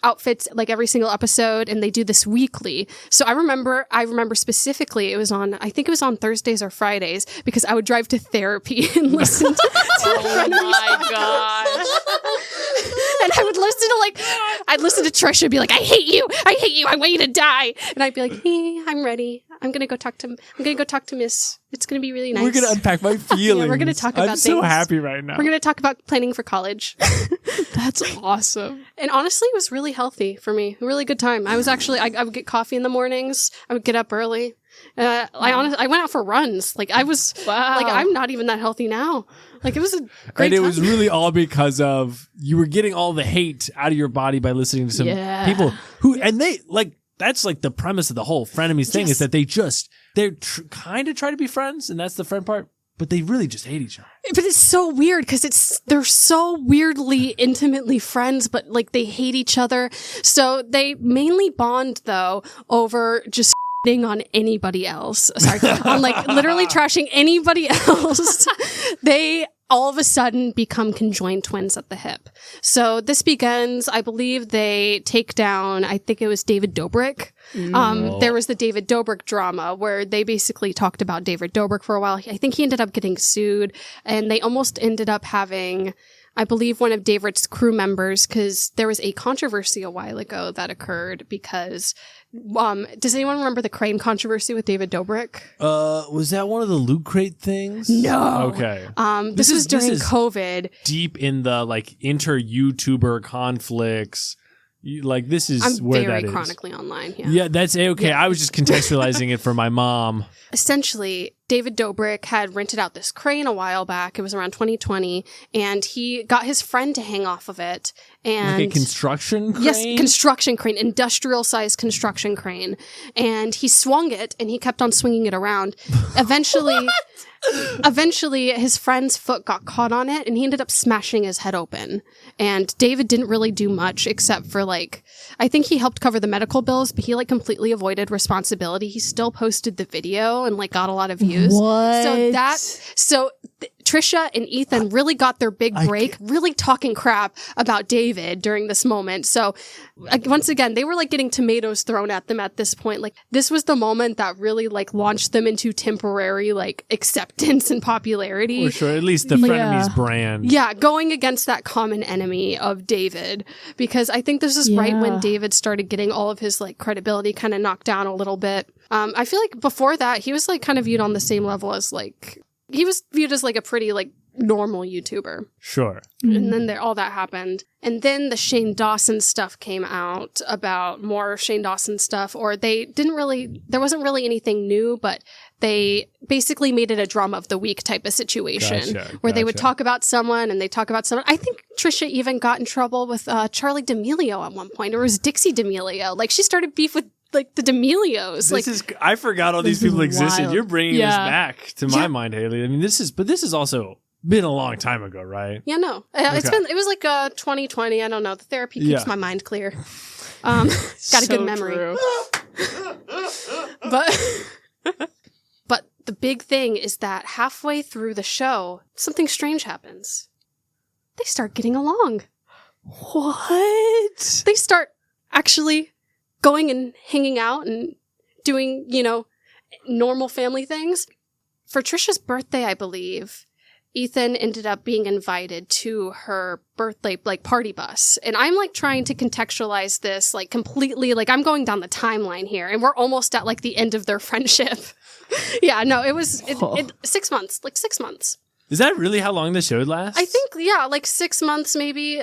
outfits like every single episode, and they do this weekly. So I remember specifically I think it was on Thursdays or Fridays, because I would drive to therapy and listen to Oh my god. and I'd listen to Trisha and be like, I hate you, I want you to die. And I'd be like, hey, I'm ready. I'm gonna go talk to Miss. It's gonna be really nice. We're gonna unpack my feelings. Yeah, we're gonna talk about I'm so things. happy right now. We're gonna talk about planning for college. That's awesome. And honestly, it was really healthy for me. A really good time. I was actually, I would get coffee in the mornings. I would get up early. I went out for runs. Like, I was, like, I'm not even that healthy now. Like, it was a great And it time. was really all because of you were getting all the hate out of your body by listening to some people who, and they like, that's like the premise of the whole Frenemies thing, is that they're kind of try to be friends, and that's the friend part, but they really just hate each other. But it's so weird because they're so weirdly intimately friends, but like they hate each other. So they mainly bond though over just on anybody else. Sorry, on like literally trashing anybody else. They all of a sudden become conjoined twins at the hip. So this begins, I believe they take down, I think it was David Dobrik. There was the David Dobrik drama where they basically talked about David Dobrik for a while. I think he ended up getting sued, and they almost ended up having, I believe, one of David's crew members, because there was a controversy a while ago that occurred because, does anyone remember the crane controversy with David Dobrik? Was that one of the Loot Crate things? No. Okay. This was during COVID. Deep in the like inter-YouTuber conflicts. Like, this is I'm where very that is. chronically online. Yeah, that's okay. Yeah. I was just contextualizing it for my mom. Essentially, David Dobrik had rented out this crane a while back. It was around 2020, and he got his friend to hang off of it. And Like a construction crane? Yes, construction crane, industrial sized construction crane. And he swung it, and he kept on swinging it around. Eventually, his friend's foot got caught on it, and he ended up smashing his head open. And David didn't really do much except for, like, I think he helped cover the medical bills, but he, like, completely avoided responsibility. He still posted the video and, like, got a lot of views. What? So Trisha and Ethan really got their big break, really talking crap about David during this moment. So once again, they were like getting tomatoes thrown at them at this point. Like, this was the moment that really like launched them into temporary like acceptance and popularity. For sure, at least the Frenemies brand. Yeah, going against that common enemy of David, because I think this is right when David started getting all of his like credibility kind of knocked down a little bit. I feel like before that, he was like kind of viewed on the same level as like, he was viewed as like a pretty like normal YouTuber. Sure. And then all that happened. And then the Shane Dawson stuff came out about more Shane Dawson stuff, or there wasn't really anything new, but they basically made it a drama of the week type of situation where they would talk about someone and they talk about someone. I think Trisha even got in trouble with Charlie D'Amelio at one point, or it was Dixie D'Amelio. Like, she started beef with like the D'Amelios. I forgot all these people existed. wild. You're bringing this back to my mind, Hailey. I mean, this is also been a long time ago, right? Yeah, no. It was like 2020. I don't know. The therapy keeps my mind clear. Got a good memory. But the big thing is that halfway through the show, something strange happens. They start getting along. What? They start actually going and hanging out and doing, normal family things. For Trisha's birthday, I believe, Ethan ended up being invited to her birthday, like, party bus. And I'm, like, trying to contextualize this, like, completely, like, I'm going down the timeline here, and we're almost at, like, the end of their friendship. Yeah, no, it was 6 months, like 6 months. Is that really how long the show lasts? I think, yeah, like 6 months maybe.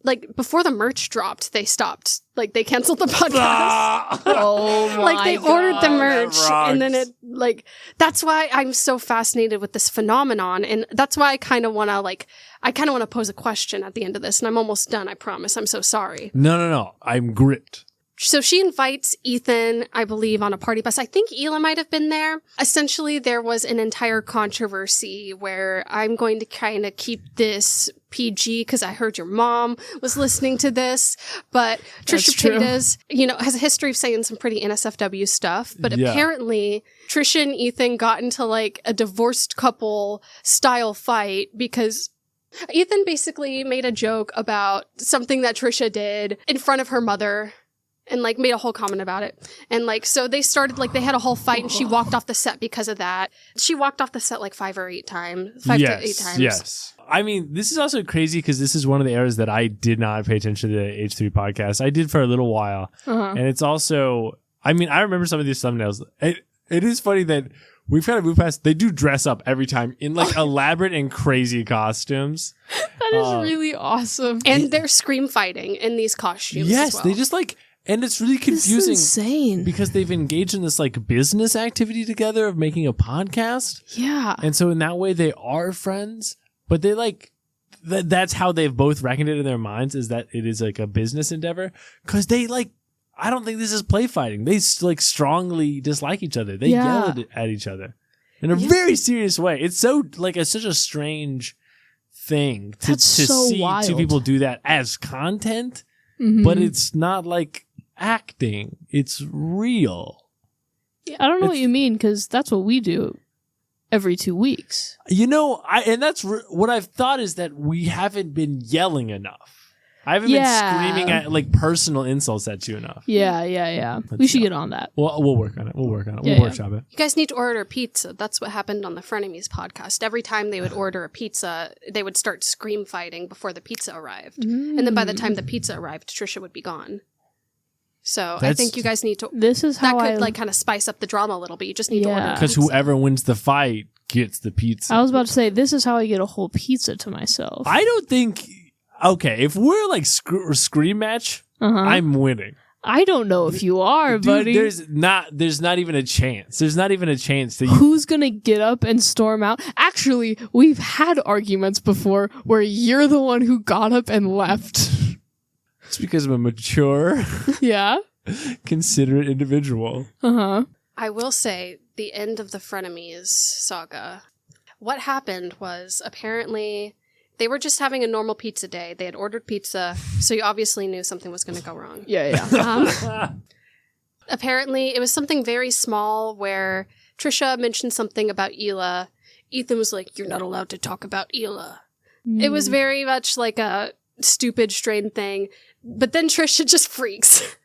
Like before the merch dropped, they stopped. Like they canceled the podcast. Oh my Like they ordered the God, merch, that and then rocks. it like that's why I'm so fascinated with this phenomenon, and that's why I kind of want to pose a question at the end of this, and I'm almost done. I promise. I'm so sorry. No. I'm gripped. So she invites Ethan, I believe, on a party bus. I think Hila might have been there. Essentially, there was an entire controversy where I'm going to kind of keep this PG because I heard your mom was listening to this. But Trisha Paytas, has a history of saying some pretty NSFW stuff. But apparently, Trisha and Ethan got into like a divorced couple style fight because Ethan basically made a joke about something that Trisha did in front of her mother. And like made a whole comment about it. And like, so they started, like they had a whole fight and she walked off the set because of that. She walked off the set like 5 to 8 times. Yes. I mean, this is also crazy because this is one of the eras that I did not pay attention to the H3 podcast. I did for a little while. And it's also, I mean, I remember some of these thumbnails. It is funny that we've kind of moved past, they do dress up every time in like elaborate and crazy costumes. That is really awesome. And they're scream fighting in these costumes. Yes, as well. they just like, and it's really confusing. This is insane. Because they've engaged in this like business activity together of making a podcast. Yeah. And so in that way they are friends, but they like, that's how they've both reckoned it in their minds, is that it is like a business endeavor. Cause they like, I don't think this is play fighting. They like strongly dislike each other. They yell at each other in a very serious way. It's so like, it's such a strange thing to see wild. two people do that as content, but it's not like acting. It's real. I don't know what you mean, because that's what we do every 2 weeks. And that's what I've thought is that we haven't been yelling enough. I haven't been screaming at like personal insults at you enough. Yeah. We should get on that. Well, we'll work on it. We'll workshop it. You guys need to order pizza. That's what happened on the Frenemies podcast. Every time they would order a pizza, they would start scream fighting before the pizza arrived. And then by the time the pizza arrived, Trisha would be gone. So I think you guys need to. This is how that could like kind of spice up the drama a little bit. You just need to order because whoever wins the fight gets the pizza. I was about to say, this is how I get a whole pizza to myself. I don't think. Okay, if we're like scream match, I'm winning. I don't know if you are, buddy. There's not even a chance. There's not even a chance that who's gonna get up and storm out? Actually, we've had arguments before where you're the one who got up and left. It's because I'm a mature, considerate individual. I will say, the end of the Frenemies saga, what happened was apparently they were just having a normal pizza day. They had ordered pizza, so you obviously knew something was going to go wrong. Apparently, it was something very small where Trisha mentioned something about Hila. Ethan was like, "You're not allowed to talk about Hila." It was very much like a stupid, strained thing. But then Trisha just freaks.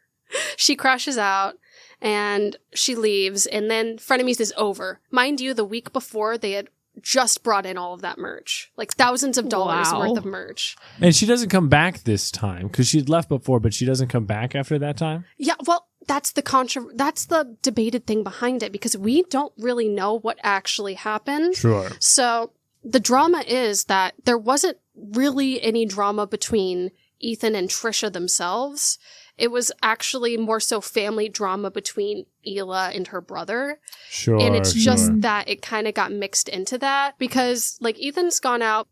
She crashes out and she leaves, and then Frenemies is over. Mind you, the week before they had just brought in all of that merch, like thousands of dollars worth of merch. And she doesn't come back this time because she'd left before, but she doesn't come back after that time. Yeah, well, that's the debated thing behind it, because we don't really know what actually happened. Sure. So the drama is that there wasn't really any drama between Ethan and Trisha themselves. It was actually more so family drama between Hila and her brother. Sure. And it's just that it kind of got mixed into that because, like, Ethan's gone out.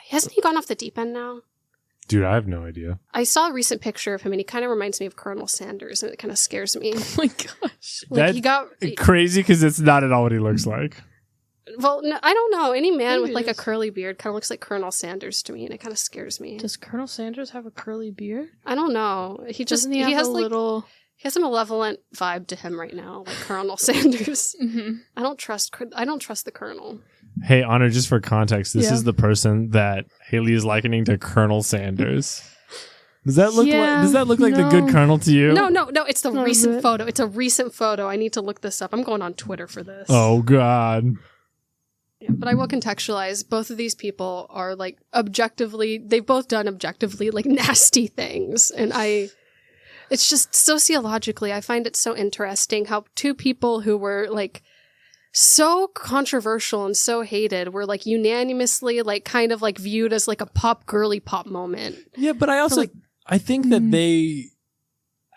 Hasn't he gone off the deep end now? Dude, I have no idea. I saw a recent picture of him and he kind of reminds me of Colonel Sanders, and it kind of scares me. Oh my gosh. Like, he got crazy because it's not at all what he looks like. Well, no, I don't know. Any man with like a curly beard kind of looks like Colonel Sanders to me, and it kind of scares me. Does Colonel Sanders have a curly beard? I don't know. He just he has a malevolent vibe to him right now, like Colonel Sanders. I don't trust the Colonel. Hey, Honor, just for context, this is the person that Hailey is likening to Colonel Sanders. Does that look like the good Colonel to you? No. It's the recent photo. It's a recent photo. I need to look this up. I'm going on Twitter for this. Oh God. Yeah, but I will contextualize. Both of these people are like they've both done objectively like nasty things. And it's just sociologically, I find it so interesting how two people who were like so controversial and so hated. Were like unanimously like kind of like viewed as like a girly pop moment. Yeah, but I also I think that they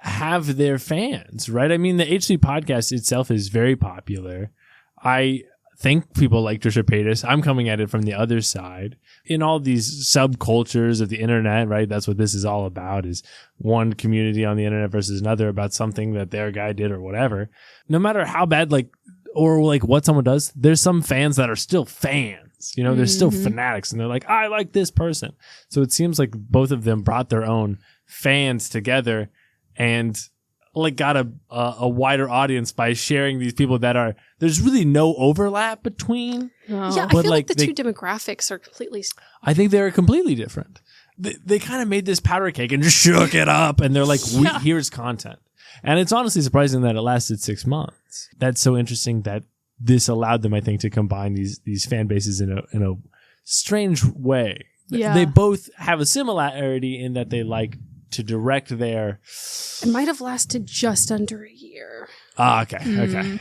have their fans, right? I mean, the HC podcast itself is very popular. I think people like Trisha Paytas. I'm coming at it from the other side. In all these subcultures of the internet, right? That's what this is all about, is one community on the internet versus another about something that their guy did or whatever. No matter how bad, or what someone does, there's some fans that are still fans. You know, they're still fanatics, and they're like, I like this person. So it seems like both of them brought their own fans together and like got a wider audience by sharing these people that there's really no overlap between. Yeah, I feel like the two demographics are completely... I think they're completely different. They kind of made this powder cake and just shook it up, and they're like, here's content. And it's honestly surprising that it lasted 6 months. That's so interesting that this allowed them, I think, to combine these fan bases in a strange way. Yeah. They both have a similarity in that they like to direct their... It might have lasted just under a year. Okay.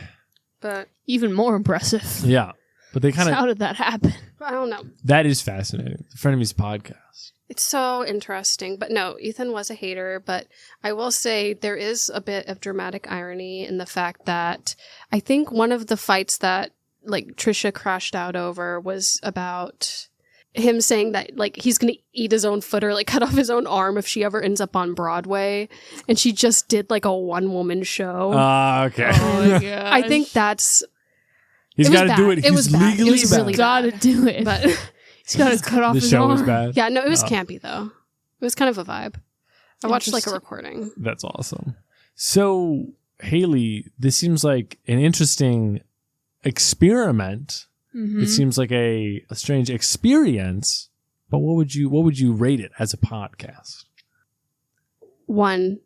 But even more impressive. Yeah. But they kind of... How did that happen? I don't know. That is fascinating. The Frenemies podcast. It's so interesting. But no, Ethan was a hater. But I will say there is a bit of dramatic irony in the fact that I think one of the fights that like Trisha crashed out over was about him saying that like he's gonna eat his own foot or like cut off his own arm if she ever ends up on Broadway, and she just did like a one-woman show. Okay. Oh my God. I think that's... He's got to do it. It was He's bad. legally It was bad. really Gotta bad. do it. But He's got to cut off The his show arm. was bad. yeah, no, it was campy though. It was kind of a vibe. I watched like a recording. That's awesome. So, Hailey, this seems like an interesting experiment. Mm-hmm. It seems like a strange experience. But what would you rate it as a podcast? 1.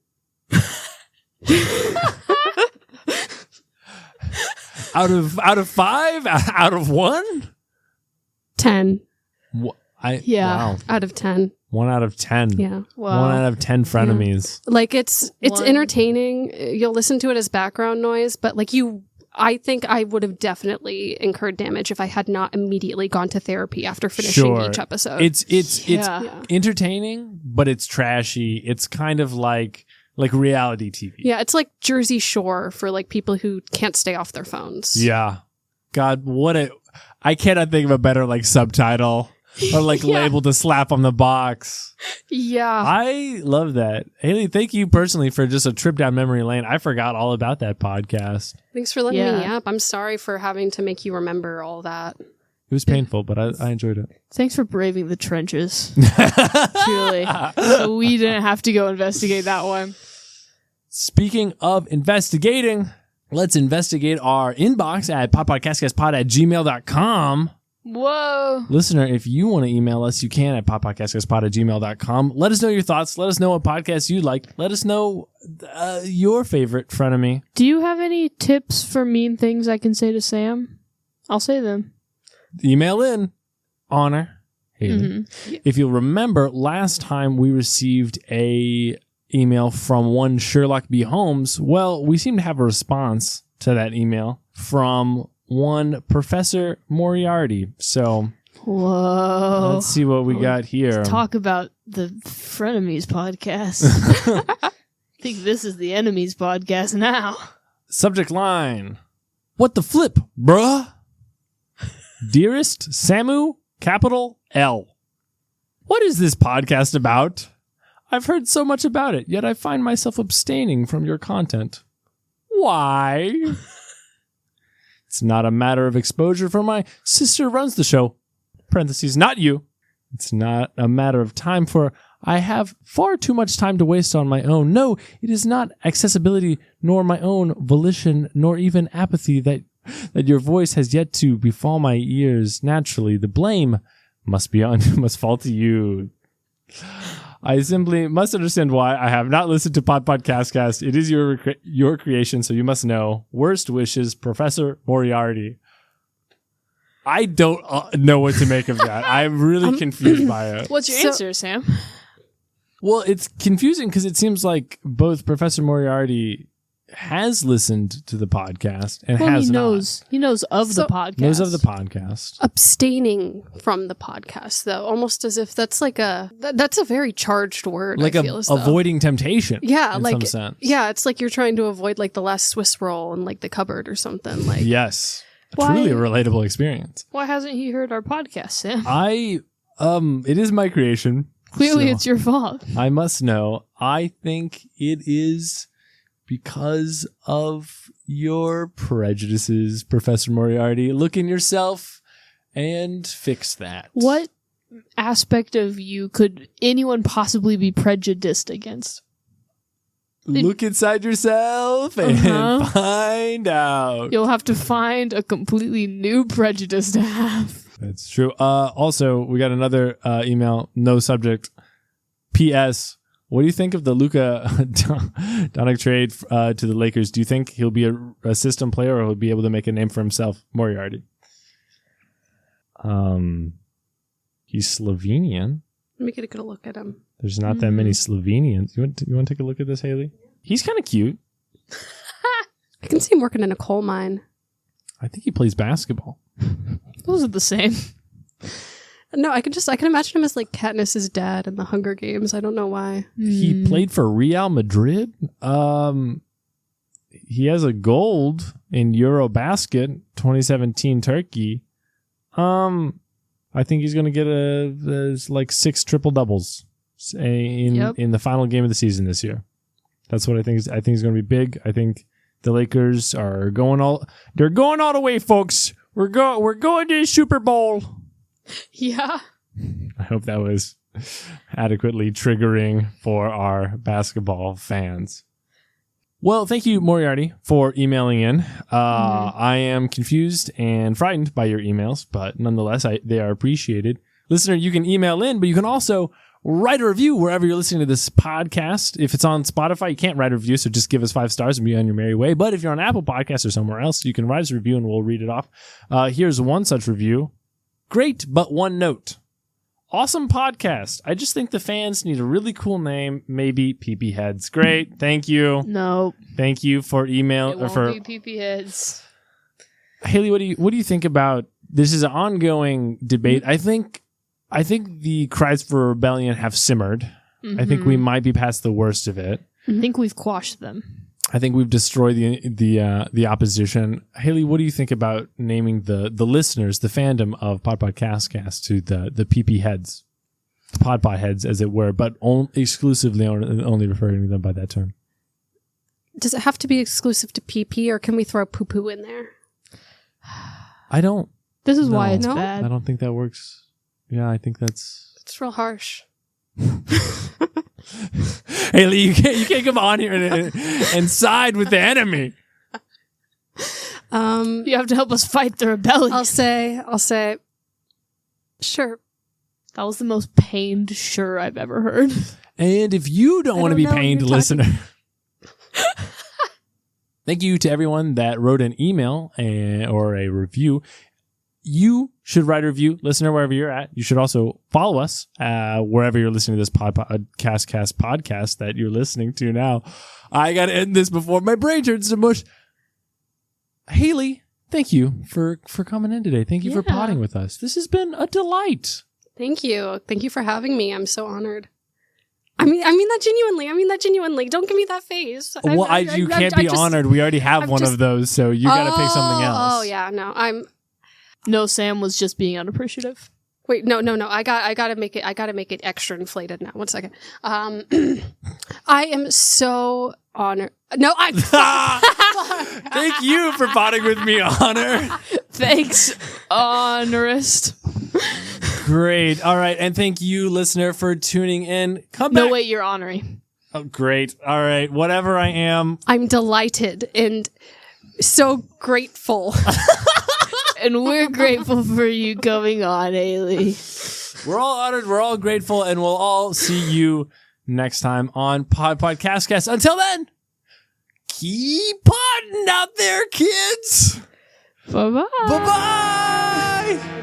Out of 5? Out of 1? 10. Yeah. Wow. Out of 10. 1 out of 10. Yeah. Wow. 1 out of 10 frenemies. Like it's One. entertaining. You'll listen to it as background noise, but like I think I would have definitely incurred damage if I had not immediately gone to therapy after finishing each episode. It's Yeah. entertaining, but it's trashy. It's kind of like reality TV. Yeah, it's like Jersey Shore for like people who can't stay off their phones. Yeah. God, I cannot think of a better like subtitle or like label to slap on the box. Yeah. I love that. Hailey, thank you personally for just a trip down memory lane. I forgot all about that podcast. Thanks for letting Yeah. me up. I'm sorry for having to make you remember all that. It was painful, but I enjoyed it. Thanks for braving the trenches. Truly. So we didn't have to go investigate that one. Speaking of investigating, let's investigate our inbox at podpodcastcastpod@gmail.com. Whoa. Listener, if you want to email us, you can at podpodcastcastpod@gmail.com. Let us know your thoughts. Let us know what podcasts you like. Let us know your favorite frenemy. Do you have any tips for mean things I can say to Sam? I'll say them. Email in. Honor. Hailey. Mm-hmm. If you'll remember, last time we received a email from one Sherlock B. Holmes. Well, we seem to have a response to that email from one Professor Moriarty. So Whoa. let's see what we got here. Talk about the Frenemies podcast. I think this is the Enemies podcast now. Subject line. What the flip, bruh? Dearest Samu, capital L. What is this podcast about? I've heard so much about it, yet I find myself abstaining from your content. Why? It's not a matter of exposure, for my sister runs the show. Parentheses, not you. It's not a matter of time, for I have far too much time to waste on my own. No, it is not accessibility, nor my own volition, nor even apathy that your voice has yet to befall my ears. Naturally, the blame must fall to you. I simply must understand why I have not listened to Podpodcastcast. It is your creation, so you must know. Worst wishes, Professor Moriarty. I don't know what to make of that. I'm really confused by it. What's your answer, Sam? Well, it's confusing because it seems like both Professor Moriarty has listened to the podcast and Well, has he knows of the podcast. knows of the podcast. Abstaining from the podcast, though, almost as if that's like that's a very charged word. Like I feel as though. avoiding temptation. Yeah, in like some sense. yeah, it's like you're trying to avoid like the last Swiss roll in like the cupboard or something. Like Yes. Why- Truly a relatable experience. Why hasn't he heard our podcast, Sam? It is my creation. Clearly, so it's your fault. I must know. I think it is because of your prejudices, Professor Moriarty. Look in yourself and fix that. What aspect of you could anyone possibly be prejudiced against? Look inside yourself and find out. You'll have to find a completely new prejudice to have. That's true. Also, we got another email, no subject. P.S. What do you think of the Luka Doncic trade to the Lakers? Do you think he'll be a system player or he'll be able to make a name for himself? Moriarty. He's Slovenian. let me get a good look at him. There's not that many Slovenians. You want to take a look at this, Hailey? He's kind of cute. I can see him working in a coal mine. I think he plays basketball. Those are the same. No, I can imagine him as like Katniss's dad in the Hunger Games. I don't know why. He played for Real Madrid. He has a gold in Eurobasket 2017 Turkey. I think he's going to get like 6 triple doubles in the final game of the season this year. That's what I think. I think he's going to be big. I think the Lakers are going all the way, folks. We're going to the Super Bowl. Yeah. I hope that was adequately triggering for our basketball fans. Well, thank you, Moriarty, for emailing in. I am confused and frightened by your emails, but nonetheless, they are appreciated. Listener, you can email in, but you can also write a review wherever you're listening to this podcast. If it's on Spotify, you can't write a review, so just give us 5 stars and be on your merry way. But if you're on Apple Podcasts or somewhere else, you can write us a review and we'll read it off. Here's one such review. Great, but one note. Awesome podcast. I just think the fans need a really cool name. Maybe PP Heads. Great. Thank you. No. Thank you for email. It won't be PP Heads. Hailey, what do you think about this? Is an ongoing debate. I think the cries for rebellion have simmered. I think we might be past the worst of it. I think we've quashed them. I think we've destroyed the opposition. Hailey, what do you think about naming the listeners, the fandom of Podpodcastcast to the PP heads, the Podpod heads, as it were, but exclusively only referring to them by that term? Does it have to be exclusive to PP, or can we throw poo-poo in there? I don't. This is why it's No? bad. I don't think that works. Yeah, I think that's. It's real harsh. Hailey, you can't come on here and side with the enemy. You have to help us fight the rebellion. I'll say, sure. That was the most pained sure I've ever heard. And if you don't want to be know what pained, you're listener, thank you to everyone that wrote an email or a review. You should write a review, listener, wherever you're at. You should also follow us wherever you're listening to this Podpodcastcast podcast that you're listening to now. I got to end this before my brain turns to mush. Hailey, thank you for coming in today. Thank you for potting with us. This has been a delight. Thank you. Thank you for having me. I'm so honored. I mean that genuinely. Don't give me that face. You can't be honored. We already have one of those, so you got to pick something else. Oh yeah, no. No, Sam was just being unappreciative. Wait, no. I gotta make it extra inflated now. 1 second. I am so honored. No, Thank you for potting with me, Honor. Thanks, honorist. Great. All right. And thank you, listener, for tuning in. Come back. No, wait, you're honorary. Oh, great. All right. Whatever I am. I'm delighted and so grateful. And we're grateful for you coming on, Hailey. We're all honored. We're all grateful. And we'll all see you next time on Podpodcastcast. Until then, keep podding out there, kids. Bye-bye. Bye-bye.